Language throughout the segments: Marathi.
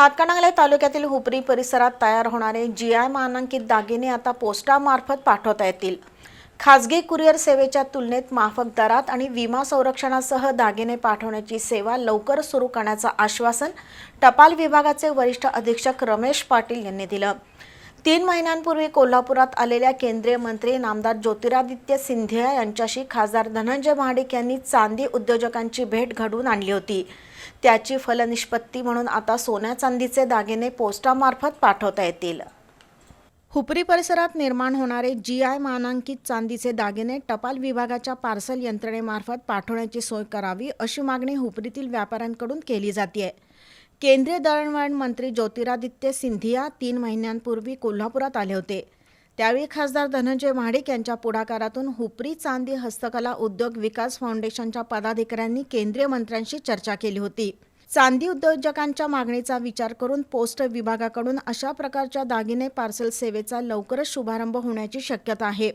हातकणंगले तालुक्यातील हुपरी परिसरात तयार होणारे जीआय मानांकित दागिने आता पोस्टामार्फत पाठवता येतील। खासगी कुरिअर सेवेच्या तुलनेत माफक दरात आणि विमा संरक्षणासह दागिने पाठवण्याची सेवा लवकर सुरू करण्याचं आश्वासन टपाल विभागाचे वरिष्ठ अधीक्षक रमेश पाटील यांनी दिलं। 3 महिन्यांपूर्वी कोल्हापुरात आलेल्या केंद्रीय मंत्री नामदार ज्योतिरादित्य सिंधिया यांच्याशी खासदार धनंजय महाडिक यांनी चांदी उद्योजकांची भेट घडवून आणली होती। त्याची फलनिष्पत्ती म्हणून आता सोन्या चांदीचे दागिने पोस्टामार्फत पाठवता येतील। हुपरी परिसरात निर्माण होणारे जीआय मानांकित चांदीचे दागिने टपाल विभागाच्या पार्सल यंत्रणेमार्फत पाठवण्याची सोय करावी अशी मागणी हुपरीतील व्यापाऱ्यांकडून केली जाते। केंद्रीय दळणवळण मंत्री ज्योतिरादित्य सिंधिया 3 महिन्यांपूर्वी कोल्हापुरात आले होते। त्यावेळी खासदार धनंजय महाडिक यांच्या पुढाकारातून हुपरी चांदी हस्तकला उद्योग विकास फाउंडेशनच्या पदाधिकाऱ्यांनी केंद्रीय मंत्र्यांशी चर्चा केली होती। चांदी उद्योजकांच्या मागणीचा विचार करून पोस्ट विभागाकडून अशा प्रकारच्या दागिने पार्सल सेवेचा लवकरच शुभारंभ होण्याची शक्यता आहे।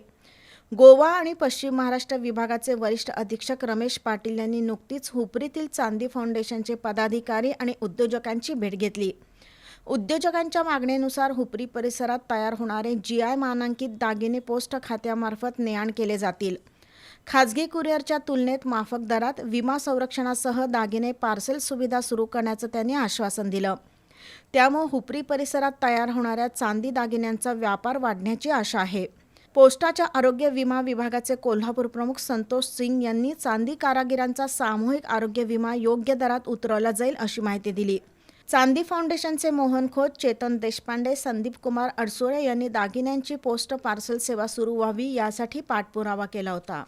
गोवा आणि पश्चिम महाराष्ट्र विभागाचे वरिष्ठ अधीक्षक रमेश पाटील यांनी नुकतीच हुपरीतील चांदी फाउंडेशनचे पदाधिकारी आणि उद्योजकांची भेट घेतली। उद्योजकांच्या मागणीनुसार हुपरी परिसरात तयार होणारे जीआय मानांकित दागिने पोस्ट खात्यामार्फत ने-आण केले जातील। खाजगी कुरिअरच्या तुलनेत माफक दरात विमा संरक्षणासह दागिने पार्सल सुविधा सुरू करण्याचं त्यांनी आश्वासन दिलं। त्यामुळे हुपरी परिसरात तयार होणाऱ्या चांदी दागिन्यांचा व्यापार वाढण्याची आशा आहे। पोस्टाच्या आरोग्य विमा विभागाचे कोल्हापूर प्रमुख संतोष सिंग यांनी चांदी कारागिरांचा सामूहिक आरोग्य विमा योग्य दरात उतरवला जाईल अशी माहिती दिली। चांदी फाउंडेशनचे मोहन खोत, चेतन देशपांडे, संदीप कुमार अडसुळे यांनी दागिन्यांची पोस्ट पार्सल सेवा सुरू व्हावी यासाठी पाठपुरावा केला होता।